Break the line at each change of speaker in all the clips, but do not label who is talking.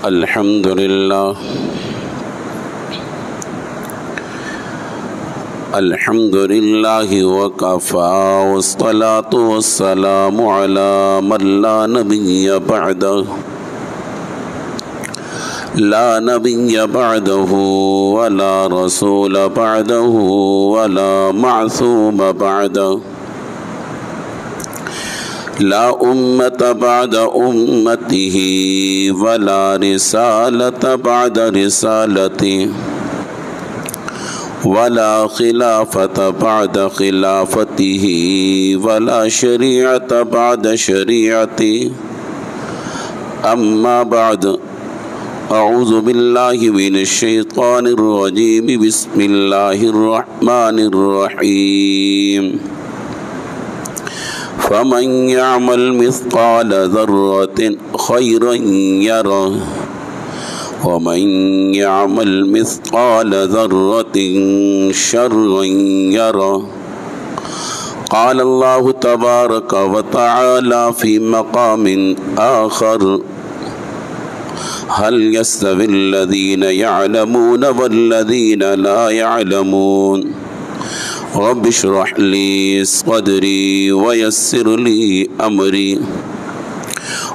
الحمد لله وكفى والصلاة والسلام على من لا نبي بعده ولا رسول بعده ولا معصوم بعده لا أمة بعد أمته ولا رسالة بعد رسالته ولا خلافة بعد خلافته ولا شريعة بعد شريعته أما بعد أعوذ بالله من الشيطان الرجيم بسم الله الرحمن الرحيم فمن يعمل مثقال ذرة خيرا يره ومن يعمل مثقال ذرة شرا يره قال الله تبارك وتعالى في مقام آخر هل يستوي الذين يعلمون والذين لا يعلمون رب اشرح لي صدري ويسر لي أمري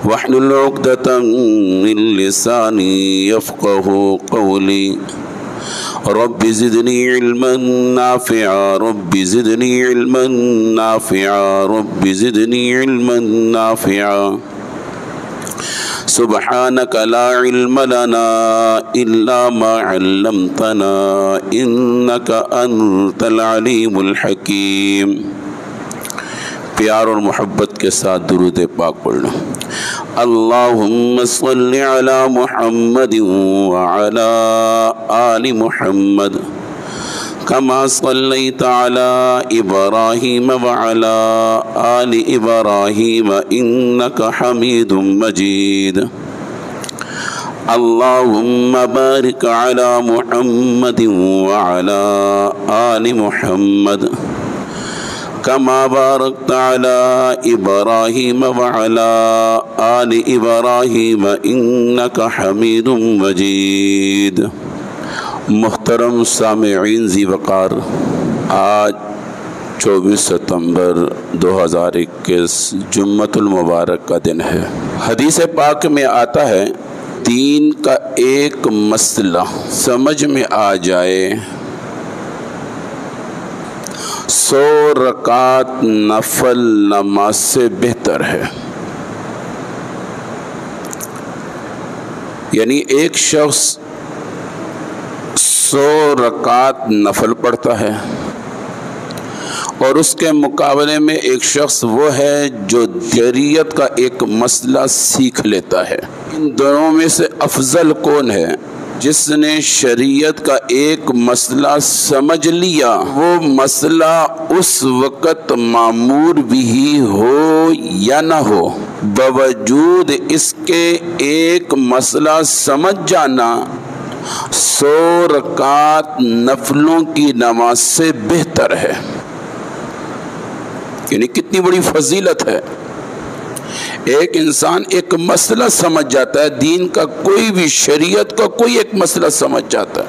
واحلل عقدة من لساني يفقه قولي رب زدني علما نافعا رب زدني علما نافعا رب زدني علما نافعا سبحانك لا علم لنا إلا ما علمتنا إنك أنت العليم الحكيم. پیار اور محبت کے ساتھ درود پاک پڑھنا. اللہم صل علی محمد وعلی آل محمد كما صليت على إبراهيم وعلى آل إبراهيم إنك حميد مجيد. اللهم بارك على محمد وعلى آل محمد كما باركت على إبراهيم وعلى آل إبراهيم إنك حميد مجيد. محترم سامعین ذی وقار، آج 24 ستمبر 2021 جمعۃ المبارک کا دن ہے. حدیث پاک میں آتا ہے دین کا ایک مسئلہ سمجھ میں آ جائے 100 رکعت نفل نماز سے بہتر ہے. یعنی ایک شخص 100 رکعت نفل پڑھتا ہے اور اس کے مقابلے میں ایک شخص وہ ہے جو شریعت کا ایک مسئلہ سیکھ لیتا ہے. ان دونوں میں سے افضل کون ہے؟ جس نے شریعت کا ایک مسئلہ سمجھ لیا، وہ مسئلہ اس وقت معمور بھی ہو یا نہ ہو، باوجود اس کے ایک مسئلہ سمجھ جانا 100 رکعت نفلوں کی نماز سے بہتر ہے. یعنی کتنی بڑی فضیلت ہے. ایک انسان ایک مسئلہ سمجھ جاتا ہے، دین کا کوئی بھی، شریعت کا کوئی ایک مسئلہ سمجھ جاتا ہے،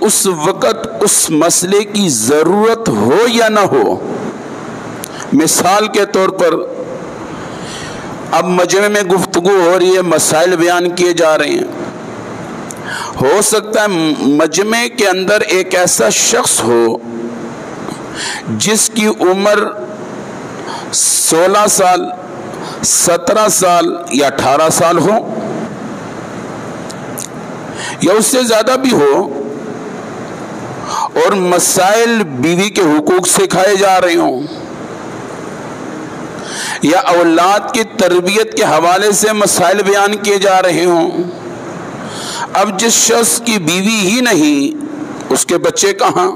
اس وقت اس مسئلے کی ضرورت ہو یا نہ ہو. مثال کے طور پر اب مجمع میں گفتگو ہو رہی ہے، مسائل بیان کیے جا رہے ہیں. ہو سکتا ہے مجمع کے اندر ایک ایسا شخص ہو جس کی عمر 16 سال 17 سال یا 18 سال ہو یا اس سے زیادہ بھی ہو، اور مسائل بیوی کے حقوق سکھائے جا رہے ہوں یا اولاد کی تربیت کے حوالے سے مسائل بیان کیے جا رہے ہوں. اب جس شخص کی بیوی ہی نہیں، اس کے بچے کہاں؟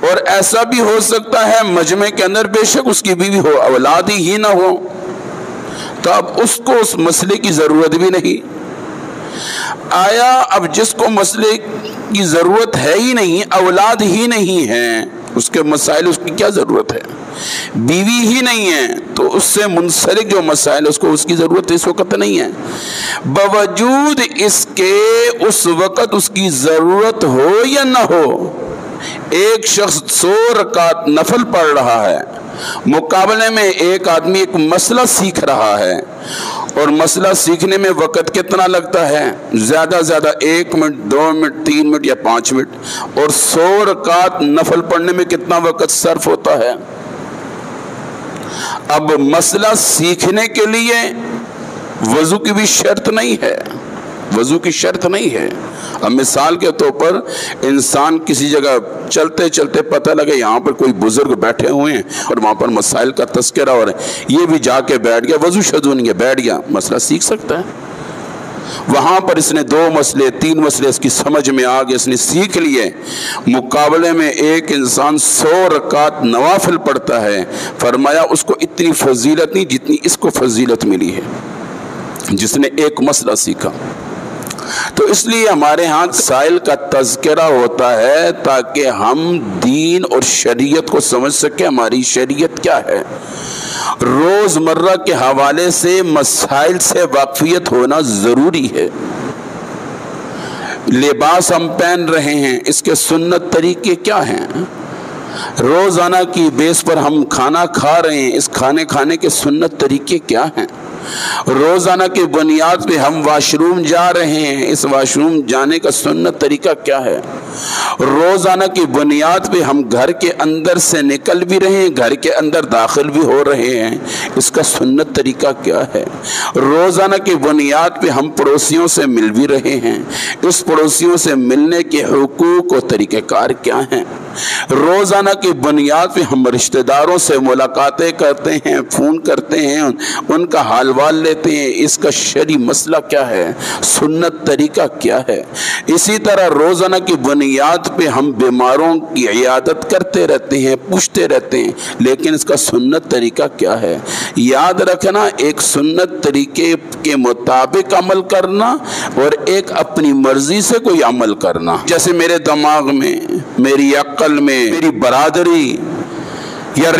اور ایسا بھی ہو سکتا ہے مجمع کے اندر بے شک اس کی بیوی ہو، اولاد ہی نہ ہو، تو اب اس کو اس مسئلے کی ضرورت بھی نہیں. آیا اب جس کو مسئلے کی ضرورت ہے ہی نہیں، اولاد ہی نہیں ہے، اس کے مسائل اس کی کیا ضرورت ہے؟ بیوی ہی نہیں ہے تو اس سے منسلک جو مسائل اس کو اس کی ضرورت اس وقت نہیں ہے، باوجود اس کے اس وقت اس کی ضرورت ہو یا نہ ہو۔ ایک شخص 100 رکعت نفل پڑھ رہا ہے، مقابلے میں ایک آدمی ایک مسئلہ سیکھ رہا ہے، اور مسئلہ سیکھنے میں وقت کتنا لگتا ہے؟ زیادہ زیادہ 1 منٹ 2 منٹ 3 منٹ یا 5 منٹ، اور 100 رکعت نفل پڑھنے میں کتنا وقت صرف ہوتا ہے؟ اب مسئلہ سیکھنے کے لیے وضو کی بھی شرط نہیں ہے، وضو کی شرط نہیں ہے۔ اب مثال کے طور پر انسان کسی جگہ چلتے چلتے پتہ لگے یہاں پر کوئی بزرگ بیٹھے ہوئے ہیں اور وہاں پر مسائل کا تذکرہ ہو رہا ہے، یہ بھی جا کے بیٹھ گیا، وضو شضو نہیں ہے، بیٹھ گیا، مسئلہ سیکھ سکتا ہے۔ وہاں پر اس نے 2 مسئلے 3 مسئلے اس کی سمجھ میں آ گئے، اس نے سیکھ لیے۔ مقابلے میں ایک انسان 100 رکعت نوافل پڑھتا ہے، فرمایا اس کو اتنی فضیلت نہیں جتنی اس کو فضیلت ملی ہے جس نے ایک مسئلہ سیکھا۔ تو اس لیے ہمارے ہاں مسائل کا تذکرہ ہوتا ہے تاکہ ہم دین اور شریعت کو سمجھ سکیں، ہماری شریعت کیا ہے۔ روزمرہ کے حوالے سے مسائل سے واقفیت ہونا ضروری ہے۔ لباس ہم پہن رہے ہیں، اس کے سنت طریقے کیا ہیں؟ روزانہ کی بیس پر ہم کھانا کھا رہے ہیں، اس کھانے کھانے کے سنت طریقے کیا ہیں؟ روزانہ کی بنیاد پہ ہم واش روم جا رہے ہیں، اس واش روم جانے کا سنت طریقہ کیا ہے؟ روزانہ کی بنیاد پہ ہم گھر کے اندر سے نکل بھی رہے ہیں، گھر کے اندر داخل بھی ہو رہے ہیں، اس کا سنت طریقہ کیا ہے؟ روزانہ کی بنیاد پہ ہم پڑوسیوں سے مل بھی رہے ہیں، اس پڑوسیوں سے ملنے کے حقوق و طریقہ کار کیا ہیں؟ روزانہ کی بنیاد پہ ہم رشتہ داروں سے ملاقاتیں کرتے ہیں، فون کرتے ہیں، ان کا حال وال لیتے ہیں، اس کا شرعی مسئلہ کیا ہے؟ سنت طریقہ کیا ہے؟ اسی طرح روزانہ کی بنیاد پہ ہم بیماروں کی عیادت کرتے رہتے ہیں، پوچھتے رہتے ہیں، لیکن اس کا سنت طریقہ کیا ہے؟ یاد رکھنا، ایک سنت طریقے کے مطابق عمل کرنا اور ایک اپنی مرضی سے کوئی عمل کرنا۔ جیسے میرے دماغ میں، میری عقل میں، میری برادری یا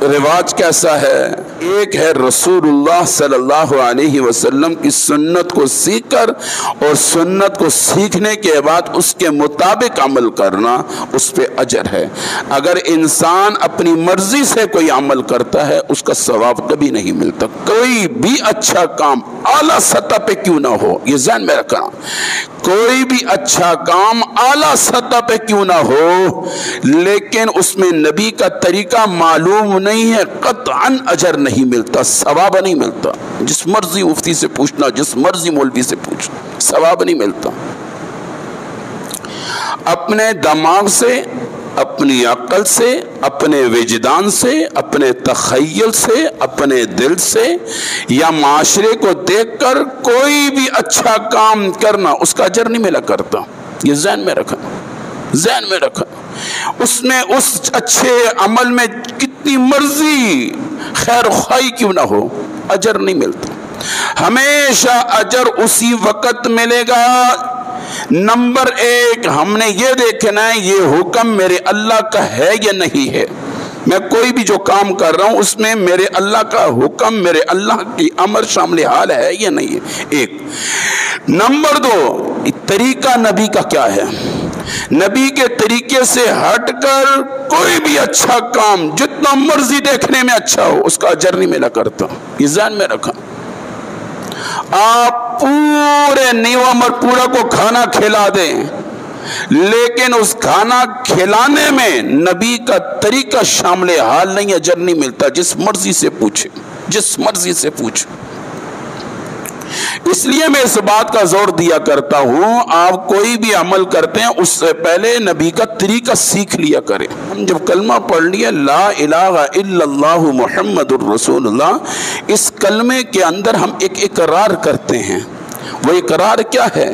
رواج کیسا ہے؟ ایک ہے رسول اللہ صلی اللہ علیہ وسلم کی سنت کو سیکھ کر اور سنت کو سیکھنے کے بعد اس کے مطابق عمل کرنا، اس پہ اجر ہے۔ اگر انسان اپنی مرضی سے کوئی عمل کرتا ہے اس کا ثواب کبھی نہیں ملتا۔ کوئی بھی اچھا کام اعلیٰ سطح پہ کیوں نہ ہو، یہ ذہن میں رکھنا، کوئی بھی اچھا کام اعلیٰ سطح پہ کیوں نہ ہو لیکن اس میں نبی کا طریقہ معلوم نہیں ہے، قطعاً اجر نہیں ملتا، ثواب نہیں ملتا۔ جس مرضی مفتی سے پوچھنا، جس مرضی مولوی سے پوچھنا، ثواب نہیں ملتا۔ اپنے دماغ سے، اپنی عقل سے، اپنے وجدان سے، اپنے تخیل سے، اپنے دل سے یا معاشرے کو دیکھ کر کوئی بھی اچھا کام کرنا اس کا اجر نہیں ملا کرتا۔ یہ ذہن میں رکھا، ذہن میں رکھا۔ اس میں اس اچھے عمل میں کتنی مرضی خیر خواہی کیوں نہ ہو، اجر نہیں ملتا۔ ہمیشہ اجر اسی وقت ملے گا۔ نمبر 1 ہم نے یہ دیکھنا ہے یہ حکم میرے اللہ کا ہے یا نہیں ہے۔ میں کوئی بھی جو کام کر رہا ہوں اس میں میرے اللہ کا حکم، میرے اللہ کی امر شامل حال ہے یا نہیں ہے، 1۔ نمبر 2 طریقہ نبی کا کیا ہے۔ نبی کے طریقے سے ہٹ کر کوئی بھی اچھا کام جتنا مرضی دیکھنے میں اچھا ہو اس کا اجر نہیں ملا کرتا، یہ ذہن میں رکھا۔ آپ پورے نیو عمر پورا کو کھانا کھلا دیں لیکن اس کھانا کھلانے میں نبی کا طریقہ شامل حال نہیں، اجر نہیں ملتا۔ جس مرضی سے پوچھے، جس مرضی سے پوچھے۔ اس لیے میں اس بات کا زور دیا کرتا ہوں، آپ کوئی بھی عمل کرتے ہیں اس سے پہلے نبی کا طریقہ سیکھ لیا کریں۔ ہم جب کلمہ پڑھ لیا لا الہ الا اللہ محمد الرسول اللہ، اس کلمے کے اندر ہم ایک اقرار کرتے ہیں۔ وہ اقرار کیا ہے؟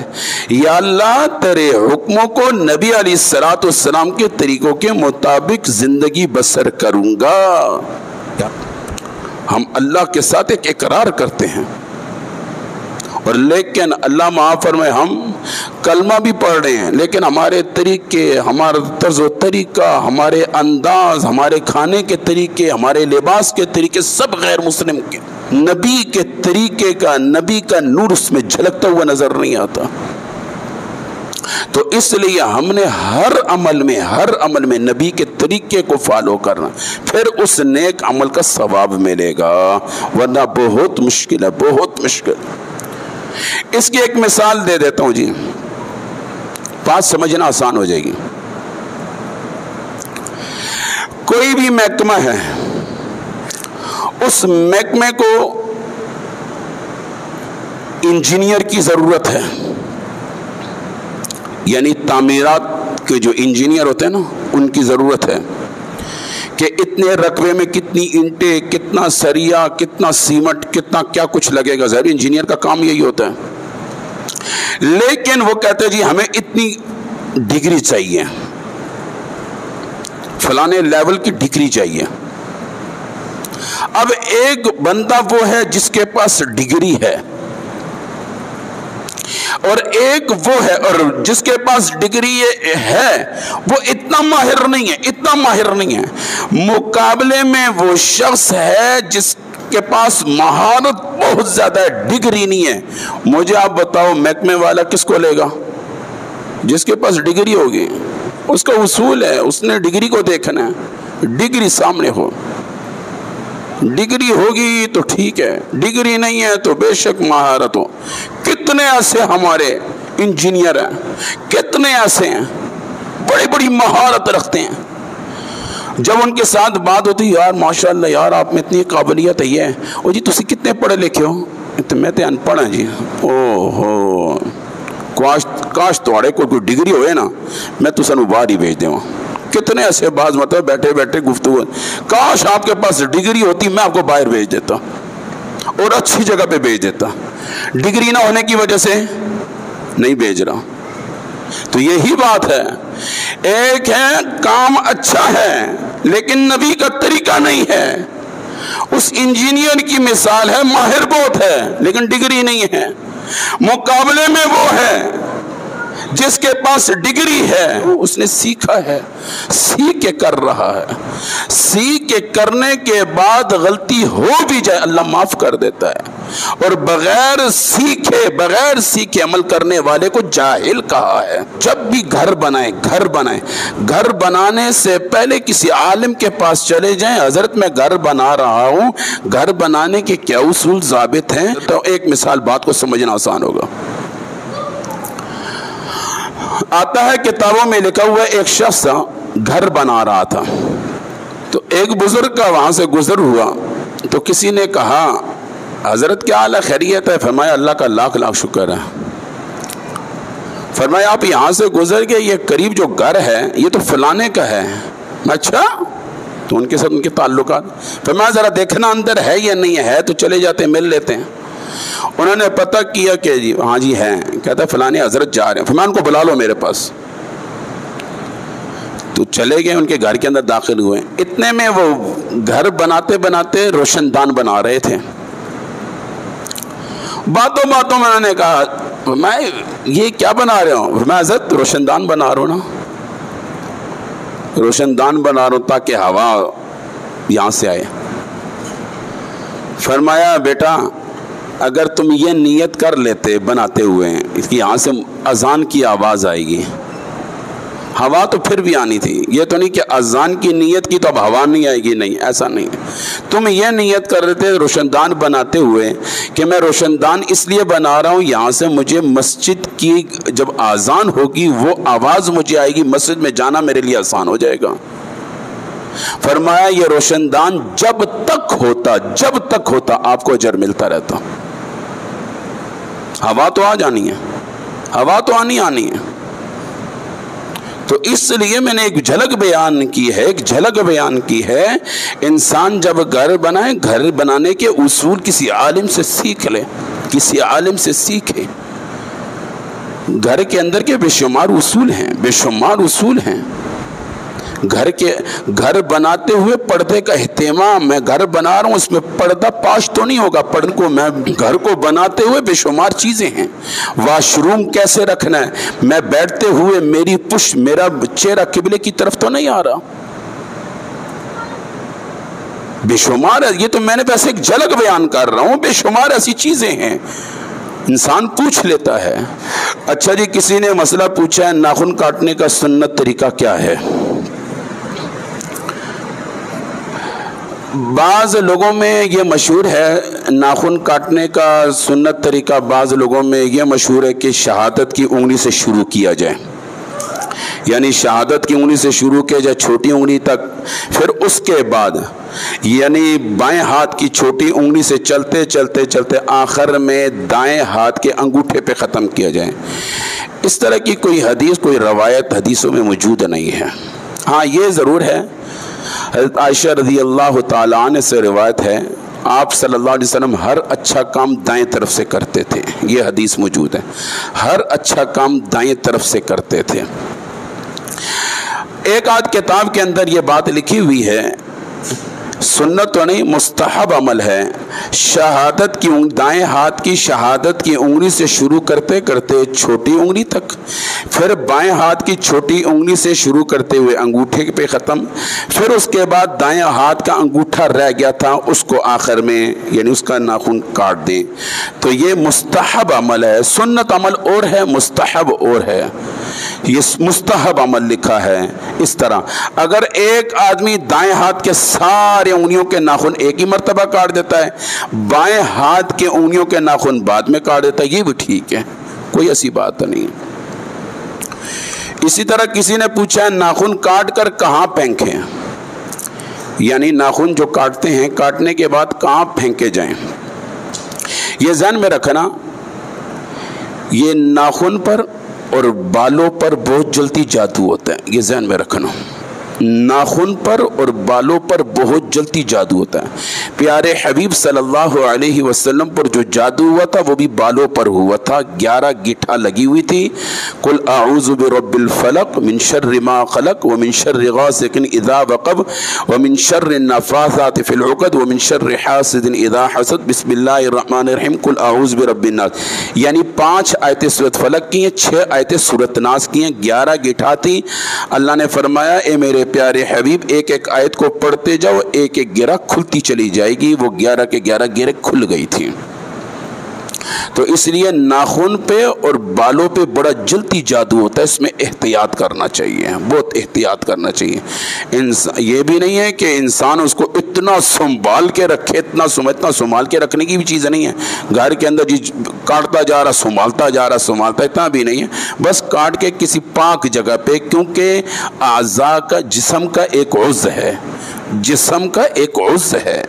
یا اللہ تیرے حکموں کو نبی علیہ السلام کے طریقوں کے مطابق زندگی بسر کروں گا۔ ہم اللہ کے ساتھ ایک اقرار کرتے ہیں اور لیکن اللہ معاف فرمائے ہم کلمہ بھی پڑھ رہے ہیں لیکن ہمارے طریقے، ہمارا طرز و طریقہ، ہمارے انداز، ہمارے کھانے کے طریقے، ہمارے لباس کے طریقے سب غیر مسلم کے، نبی کے طریقے کا، نبی کا نور اس میں جھلکتا ہوا نظر نہیں آتا۔ تو اس لیے ہم نے ہر عمل میں نبی کے طریقے کو فالو کرنا، پھر اس نیک عمل کا ثواب ملے گا، ورنہ بہت مشکل ہے، بہت مشکل۔ اس کی ایک مثال دے دیتا ہوں جی، بات سمجھنا آسان ہو جائے گی۔ کوئی بھی محکمہ ہے، اس محکمے کو انجینئر کی ضرورت ہے، یعنی تعمیرات کے جو انجینئر ہوتے ہیں نا ان کی ضرورت ہے کہ اتنے رقبے میں کتنی اینٹیں، کتنا سریا، کتنا سیمنٹ، کتنا کیا کچھ لگے گا۔ ظاہر انجینئر کا کام یہی ہوتا ہے، لیکن وہ کہتے ہیں جی ہمیں اتنی ڈگری چاہیے، فلانے لیول کی ڈگری چاہیے۔ اب ایک بندہ وہ ہے جس کے پاس ڈگری ہے، اور ایک وہ ہے اور جس کے پاس ڈگری ہے وہ اتنا ماہر نہیں ہے، مقابلے میں وہ شخص ہے جس کے پاس مہارت بہت زیادہ ہے، ڈگری نہیں ہے۔ مجھے آپ بتاؤ محکمے والا کس کو لے گا؟ جس کے پاس ڈگری ہوگی۔ اس کا اصول ہے، اس نے ڈگری کو دیکھنا ہے، ڈگری سامنے ہو، ڈگری ہوگی تو ٹھیک ہے، ڈگری نہیں ہے تو بے شک مہارت ہو۔ کتنے ایسے ہمارے انجینئر ہیں، کتنے ایسے ہیں بڑی بڑی مہارت رکھتے ہیں، جب ان کے ساتھ بات ہوتی ہے یار ماشاءاللہ یار آپ میں اتنی قابلیت ہے، یہ او جی تسی کتنے پڑھے لکھے ہو؟ میں تو ان پڑھ ہیں جی۔ او ہو کاش تھوڑے کوئی ڈگری ہوئے نا میں تو سنو باہر ہی بھیج دوں۔ کتنے ایسے بعض مطلب بیٹھے گفتگو، کاش آپ کے پاس ڈگری ہوتی میں آپ کو باہر بھیج دیتا اور اچھی جگہ پہ بھیج دیتا، ڈگری نہ ہونے کی وجہ سے نہیں بھیج رہا۔ تو یہی بات ہے، ایک ہے کام اچھا ہے لیکن نبی کا طریقہ نہیں ہے، اس انجینئر کی مثال ہے ماہر بہت ہے لیکن ڈگری نہیں ہے، مقابلے میں وہ ہے جس کے پاس ڈگری ہے، اس نے سیکھا ہے، سیکھ کے کر رہا ہے، سیکھ کے کرنے کے بعد غلطی ہو بھی جائے اللہ معاف کر دیتا ہے، اور بغیر سیکھے عمل کرنے والے کو جاہل کہا ہے۔ جب بھی گھر بنائیں، گھر بنانے سے پہلے کسی عالم کے پاس چلے جائیں، حضرت میں گھر بنا رہا ہوں، گھر بنانے کے کیا اصول ضابط ہیں، تو ایک مثال بات کو سمجھنا آسان ہوگا۔ آتا ہے کتابوں میں لکھا ہوا ایک شخص گھر بنا رہا تھا، تو ایک بزرگ کا وہاں سے گزر ہوا، تو کسی نے کہا حضرت کیا حال ہے، خیریت ہے؟ فرمایا اللہ کا لاکھ لاکھ شکر ہے۔ فرمایا آپ یہاں سے گزر گئے، یہ قریب جو گھر ہے یہ تو فلانے کا ہے۔ اچھا، تو ان کے ساتھ ان کے تعلقات، فرمایا ذرا دیکھنا اندر ہے یا نہیں ہے، تو چلے جاتے مل لیتے ہیں۔ انہوں نے پتہ کیا کہ جی ہاں جی ہیں، کہتا ہے فلانے حضرت جا رہے ہیں، فرمایا ان کو بلا لو میرے پاس۔ تو چلے گئے، ان کے گھر کے اندر داخل ہوئے، اتنے میں وہ گھر بناتے بناتے روشن دان بنا رہے تھے۔ باتوں میں انہوں نے کہا میں یہ کیا بنا رہے ہوں؟ میں حضرت روشن دان بنا رہا ہوں نا، روشن دان بنا رہا ہوں تاکہ ہوا یہاں سے آئے۔ فرمایا بیٹا اگر تم یہ نیت کر لیتے بناتے ہوئے اس کی یہاں سے اذان کی آواز آئے گی، ہوا تو پھر بھی آنی تھی، یہ تو نہیں کہ اذان کی نیت کی تو اب ہوا نہیں آئے گی، نہیں ایسا نہیں ہے۔ تم یہ نیت کر رہے تھے روشن دان بناتے ہوئے کہ میں روشن دان اس لیے بنا رہا ہوں یہاں سے مجھے مسجد کی جب اذان ہوگی وہ آواز مجھے آئے گی، مسجد میں جانا میرے لیے آسان ہو جائے گا۔ فرمایا یہ روشن دان جب تک ہوتا آپ کو اجر ملتا رہتا، ہوا تو آ جانی ہے، ہوا تو آنی ہے۔ تو اس لیے میں نے ایک جھلک بیان کی ہے، انسان جب گھر بنائے، گھر بنانے کے اصول کسی عالم سے سیکھ لے، کسی عالم سے سیکھے۔ گھر کے اندر کے بے شمار اصول ہیں، گھر بناتے ہوئے پردے کا اہتمام، میں گھر بنا رہا ہوں اس میں پردہ پاش تو نہیں ہوگا، گھر کو بناتے ہوئے بے شمار چیزیں ہیں، واش روم کیسے رکھنا ہے، میں بیٹھتے ہوئے میرا چہرہ قبلے کی طرف تو نہیں آ رہا، بے شمار ہے، یہ تو میں نے ویسے ایک جھلک بیان کر رہا ہوں، بے شمار ایسی چیزیں ہیں، انسان پوچھ لیتا ہے۔ اچھا جی، کسی نے مسئلہ پوچھا ہے ناخن کاٹنے کا سنت طریقہ کیا ہے؟ بعض لوگوں میں یہ مشہور ہے ناخن کاٹنے کا سنت طریقہ، بعض لوگوں میں یہ مشہور ہے کہ شہادت کی انگلی سے شروع کیا جائے، یعنی شہادت کی انگلی سے شروع کیا جائے چھوٹی انگلی تک، پھر اس کے بعد یعنی بائیں ہاتھ کی چھوٹی انگلی سے چلتے چلتے چلتے آخر میں دائیں ہاتھ کے انگوٹھے پہ ختم کیا جائے۔ اس طرح کی کوئی حدیث، کوئی روایت حدیثوں میں موجود نہیں ہے۔ ہاں یہ ضرور ہے، حضرت عائشہ رضی اللہ تعالیٰ عنہ سے روایت ہے آپ صلی اللہ علیہ وسلم ہر اچھا کام دائیں طرف سے کرتے تھے، یہ حدیث موجود ہے، ہر اچھا کام دائیں طرف سے کرتے تھے۔ ایک آدھ کتاب کے اندر یہ بات لکھی ہوئی ہے، سنت تو نہیں، مستحب عمل ہے، شہادت کی دائیں ہاتھ کی شہادت کی انگلی سے شروع کرتے کرتے چھوٹی انگلی تک، پھر بائیں ہاتھ کی چھوٹی انگلی سے شروع کرتے ہوئے انگوٹھے پہ ختم، پھر اس کے بعد دائیں ہاتھ کا انگوٹھا رہ گیا تھا اس کو آخر میں یعنی اس کا ناخن کاٹ دیں۔ تو یہ مستحب عمل ہے، سنت عمل اور ہے، مستحب اور ہے، یہ مستحب عمل لکھا ہے۔ اس طرح اگر ایک آدمی دائیں ہاتھ کے سارے انگلیوں کے ناخن ایک ہی مرتبہ کاٹ دیتا ہے، بائیں ہاتھ کے انگلیوں کے ناخن بعد میں کاٹ دیتا ہے، یہ بھی ٹھیک ہے، کوئی ایسی بات نہیں ہے۔ اسی طرح کسی نے پوچھا ہے ناخن کاٹ کر کہاں پھینکیں، یعنی ناخن جو کاٹتے ہیں کاٹنے کے بعد کہاں پھینکے جائیں۔ یہ ذہن میں رکھنا، یہ ناخن پر اور بالوں پر بہت جلدی جادو ہوتا ہے، یہ ذہن میں رکھنا، ناخن پر اور بالوں پر بہت جلدی جادو ہوتا ہے۔ پیارے حبیب صلی اللہ علیہ وسلم پر جو جادو ہوا تھا وہ بھی بالوں پر ہوا تھا، 11 گٹھا لگی ہوئی تھی، قل اعوذ برب الفلق من شر ما خلق ومن شر غاسق اذا وقب ومن شر النفاثات في العقد ومن شر حاسد اذا حسد بسم اللہ الرحمن الرحیم قل اعوذ برب الناس، یعنی 5 آیتیں سورۃ فلق کی ہیں، 6 آیتیں سورۃ ناس کی ہیں، 11 گٹھا تھی۔ اللہ نے فرمایا اے میرے پیارے حبیب ایک ایک آیت کو پڑھتے جاؤ، ایک ایک گرہ کھلتی چلی جائے گی، وہ 11 کے 11 گرہ کھل گئی تھی۔ تو اس لیے ناخن پہ اور بالوں پہ بڑا جلدی جادو ہوتا ہے، اس میں احتیاط کرنا چاہیے، بہت احتیاط کرنا چاہیے۔ یہ بھی نہیں ہے کہ انسان اس کو اتنا سنبھال کے رکھے، اتنا سنبھال کے رکھنے کی بھی چیز نہیں ہے، گھر کے اندر کاٹتا جا رہا سنبھالتا جا رہا سنبھالتا، اتنا بھی نہیں ہے، بس کاٹ کے کسی پاک جگہ پہ، کیونکہ اعضاء کا جسم کا ایک عضو ہے، جسم کا ایک عضو ہے،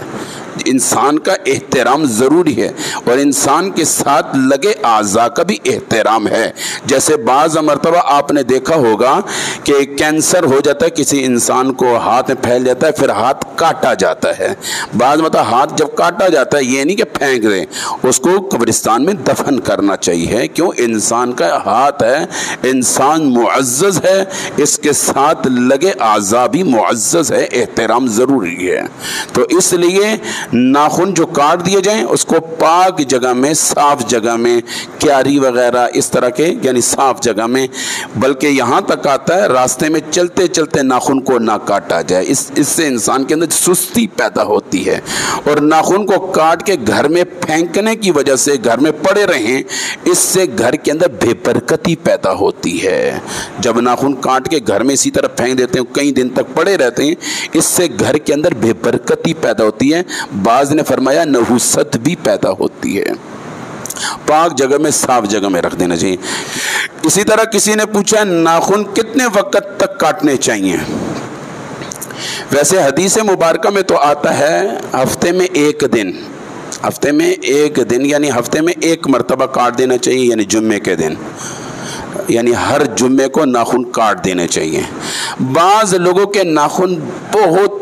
انسان کا احترام ضروری ہے اور انسان کے ساتھ لگے اعضاء کا بھی احترام ہے۔ جیسے بعض مرتبہ آپ نے دیکھا ہوگا کہ کینسر ہو جاتا ہے کسی انسان کو، ہاتھ میں پھیل جاتا ہے، پھر ہاتھ کاٹا جاتا ہے، بعض مرتبہ ہاتھ جب کاٹا جاتا ہے یہ نہیں کہ پھینک دیں، اس کو قبرستان میں دفن کرنا چاہیے، کیوں؟ انسان کا ہاتھ ہے، انسان معزز ہے، اس کے ساتھ لگے اعضاء بھی معزز ہے، احترام ضروری ہے۔ تو اس لیے ناخن جو کاٹ دیے جائیں اس کو پاک جگہ میں، صاف جگہ میں، کیاری وغیرہ اس طرح کے یعنی صاف جگہ میں، بلکہ یہاں تک آتا ہے راستے میں چلتے چلتے ناخن کو نہ کاٹا جائے، اس سے انسان کے اندر سستی پیدا ہوتی ہے، اور ناخن کو کاٹ کے گھر میں پھینکنے کی وجہ سے گھر میں پڑے رہیں، اس سے گھر کے اندر بے برکتی پیدا ہوتی ہے۔ جب ناخن کاٹ کے گھر میں اسی طرح پھینک دیتے ہیں کئی دن تک پڑے رہتے ہیں، اس سے گھر کے اندر بے برکتی پیدا ہوتی ہے، بعض نے فرمایا نحوست بھی پیدا ہوتی ہے۔ پاک جگہ میں، صاف جگہ میں رکھ دینا چاہیے۔ اسی طرح کسی نے پوچھا ناخن کتنے وقت تک کاٹنے چاہیے؟ ویسے حدیث مبارکہ میں تو آتا ہے ہفتے میں 1 دن، ہفتے میں 1 دن یعنی ہفتے میں 1 مرتبہ کاٹ دینا چاہیے، یعنی جمعے کے دن، یعنی ہر جمعے کو ناخن کاٹ دینے چاہیے۔ بعض لوگوں کے ناخن بہت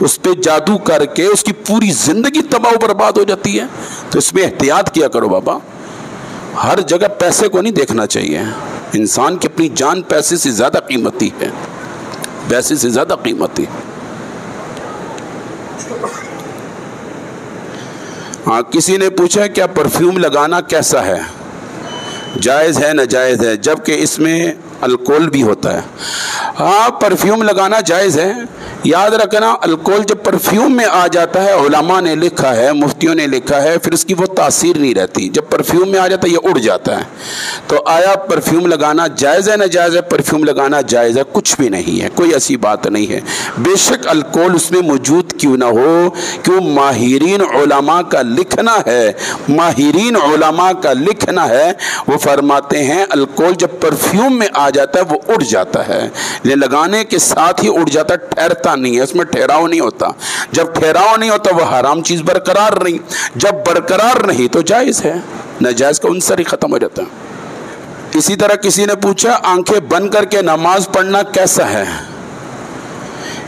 اس پہ جادو کر کے اس کی پوری زندگی تباہ و برباد ہو جاتی ہے. تو اس میں احتیاط کیا کرو بابا. ہر جگہ پیسے کو نہیں دیکھنا چاہیے. انسان کی اپنی جان پیسے سے زیادہ قیمتی ہے، پیسے سے زیادہ قیمتی. ہاں، کسی نے پوچھا کیا پرفیوم لگانا کیسا ہے، جائز ہے ناجائز ہے، جبکہ اس میں الکول بھی ہوتا ہے. ہاں، پرفیوم لگانا جائز ہے. یاد رکھنا، الکول جب پرفیوم میں آ جاتا ہے، علماء نے لکھا ہے، مفتیوں نے لکھا ہے، پھر اس کی وہ تاثیر نہیں رہتی. جب پرفیوم میں آ جاتا ہے یہ اڑ جاتا ہے. تو آیا پرفیوم لگانا جائز ہے ناجائز ہے؟ پرفیوم لگانا جائز ہے، کچھ بھی نہیں ہے، کوئی ایسی بات نہیں ہے. بے شک الکول اس میں موجود کیوں نہ ہو، کیوں ماہرین علماء کا لکھنا ہے، ماہرین علماء کا لکھنا ہے. وہ فرماتے ہیں الکول جب پرفیوم میں آ جاتا ہے وہ اڑ جاتا ہے، لگانے کے ساتھ ہی اڑ جاتا ہے، ٹھہرتا نہیں ہے، اس میں ٹھہراؤ نہیں ہوتا. جب ٹھہراؤ نہیں ہوتا وہ حرام چیز برقرار نہیں، جب برقرار نہیں تو جائز ہے، ناجائز کا عنصر ہی ختم ہو جاتا ہے. اسی طرح کسی نے پوچھا آنکھیں بند کر کے نماز پڑھنا کیسا ہے.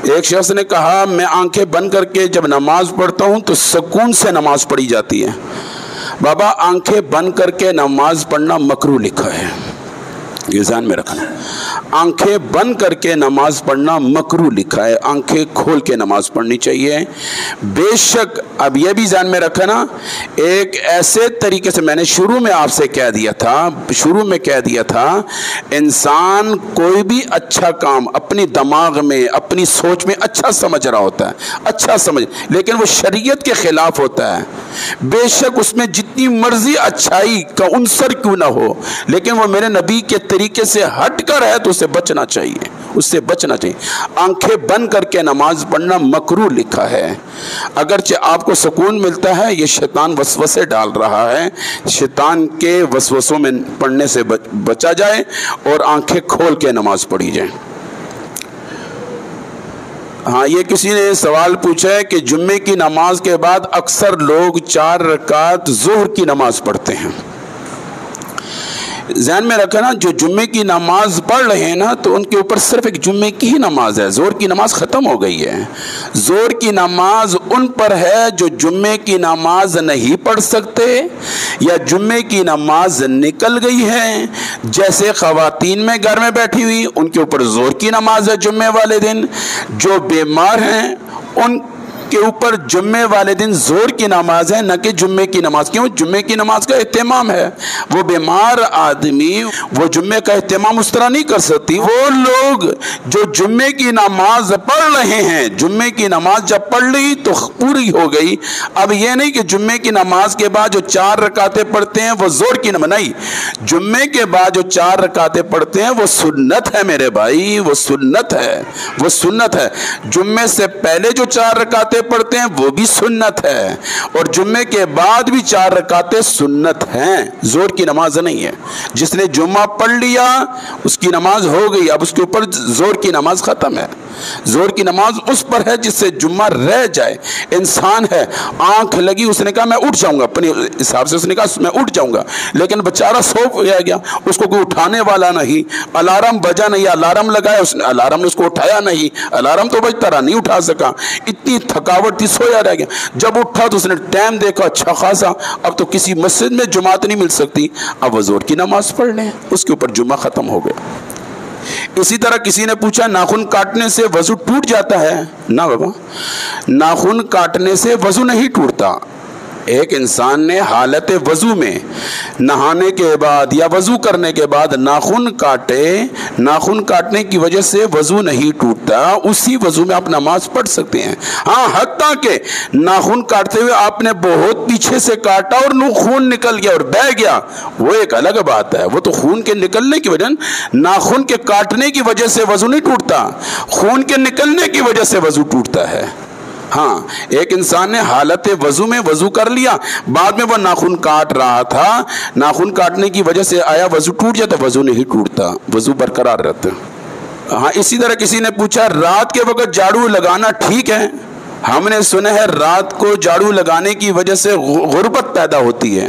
ایک شخص نے کہا میں آنکھیں بند کر کے جب نماز پڑھتا ہوں تو سکون سے نماز پڑھی جاتی ہے. بابا آنکھیں بند کر کے نماز پڑھنا مکروہ لکھا ہے، یہ ذہن میں رکھنا. آنکھیں بند کر کے نماز پڑھنا مکروہ لکھا ہے، آنکھیں کھول کے نماز پڑھنی چاہیے. بے شک اب یہ بھی ذہن میں رکھنا، ایک ایسے طریقے سے میں نے شروع میں آپ سے کہہ دیا تھا، انسان کوئی بھی اچھا کام اپنی دماغ میں اپنی سوچ میں اچھا سمجھ رہا ہوتا ہے، اچھا سمجھ، لیکن وہ شریعت کے خلاف ہوتا ہے. بے شک اس میں جتنی مرضی اچھائی کا عنصر کیوں نہ ہو، لیکن وہ میرے نبی کے طریقے سے ہٹ کر ہے تو اسے بچنا چاہیے، اس سے بچنا چاہیے. آنکھیں بند کر کے نماز پڑھنا مکروہ لکھا ہے. اگرچہ آپ کو سکون ملتا ہے، یہ شیطان وسوسے ڈال رہا ہے. شیطان کے وسوسوں میں پڑھنے سے بچا جائے اور آنکھیں کھول کے نماز پڑھی جائے. ہاں، یہ کسی نے سوال پوچھا ہے کہ جمعے کی نماز کے بعد اکثر لوگ 4 رکعت ظہر کی نماز پڑھتے ہیں. ذہن میں رکھنا، جو جمعے کی نماز پڑھ رہے ہیں نا تو ان کے اوپر صرف ایک جمعے کی ہی نماز ہے، ظہر کی نماز ختم ہو گئی ہے. ظہر کی نماز ان پر ہے جو جمعے کی نماز نہیں پڑھ سکتے یا جمعے کی نماز نکل گئی ہے. جیسے خواتین میں گھر میں بیٹھی ہوئی، ان کے اوپر ظہر کی نماز ہے جمعے والے دن. جو بیمار ہیں ان کے اوپر جمعے والے دن ظہر کی نماز ہے، نہ کہ جمعے کی نماز. کیوں؟ جمعے کی نماز کا اہتمام ہے. وہ بیمار آدمی وہ جمعے کا اہتمام اس طرح نہیں کر سکتی. وہ لوگ جو جمعے کی نماز پڑھ رہے ہیں، جمعے کی نماز جب پڑھ لی تو پوری ہو گئی. اب یہ نہیں کہ جمعے کی نماز کے بعد جو 4 رکعتیں پڑھتے ہیں وہ ظہر کی نماز نہیں. جمعے کے بعد جو 4 رکعتیں پڑھتے ہیں وہ سنت ہے میرے بھائی، وہ سنت ہے، وہ سنت ہے. جمعے سے پہلے جو 4 رکعتیں پڑھتے ہیں وہ بھی سنت ہے، اور جمعے کے بعد بھی 4 رکعتیں سنت ہیں، ظہر کی نماز نہیں ہے. جس نے جمعہ پڑھ لیا اس کی نماز ہو گئی، اب اس کے اوپر ظہر کی نماز ختم ہے. ظہر کی نماز اس پر ہے جس سے جمعہ رہ جائے. انسان ہے، آنکھ لگی، اس نے کہا میں اٹھ جاؤں گا، اپنے حساب سے اس نے کہا میں اٹھ جاؤں گا، لیکن بیچارہ سو گیا، اس کو کوئی اٹھانے والا نہیں. الارم بجا نہیں، الارم لگایا اس نے، الارم نے اس کو اٹھایا نہیں، الارم تو بجتا رہا، نہیں اٹھا سکا. اتنی تھکاوٹ تھی، سویا رہ گیا. جب اٹھا تو اس نے ٹائم دیکھا اچھا خاصا، اب تو کسی مسجد میں جماعت نہیں مل سکتی، اب وہ ظہر کی نماز پڑھ لیں، اس کے اوپر جمعہ ختم ہو گیا. اسی طرح کسی نے پوچھا ناخن کاٹنے سے وضو ٹوٹ جاتا ہے؟ نہ بابا، ناخن کاٹنے سے وضو نہیں ٹوٹتا. ایک انسان نے حالت وضو میں نہانے کے بعد یا وضو کرنے کے بعد ناخن کاٹے، ناخن کاٹنے کی وجہ سے وضو نہیں ٹوٹتا، اسی وضو میں آپ نماز پڑھ سکتے ہیں. ہاں، حتیٰ کہ ناخن کاٹتے ہوئے آپ نے بہت پیچھے سے کاٹا اور خون نکل گیا اور بہہ گیا، وہ ایک الگ بات ہے. وہ تو خون کے نکلنے کی وجہ، ناخن کے کاٹنے کی وجہ سے وضو نہیں ٹوٹتا، خون کے نکلنے کی وجہ سے وضو ٹوٹتا ہے. ہاں، ایک انسان نے حالت وضو میں وضو کر لیا، بعد میں وہ ناخن کاٹ رہا تھا، ناخن کاٹنے کی وجہ سے آیا وضو ٹوٹ جاتا، وضو نہیں ٹوٹتا، وضو برقرار رہتا. ہاں، اسی طرح کسی نے پوچھا رات کے وقت جھاڑو لگانا ٹھیک ہے؟ ہم نے سنا ہے رات کو جھاڑو لگانے کی وجہ سے غربت پیدا ہوتی ہے.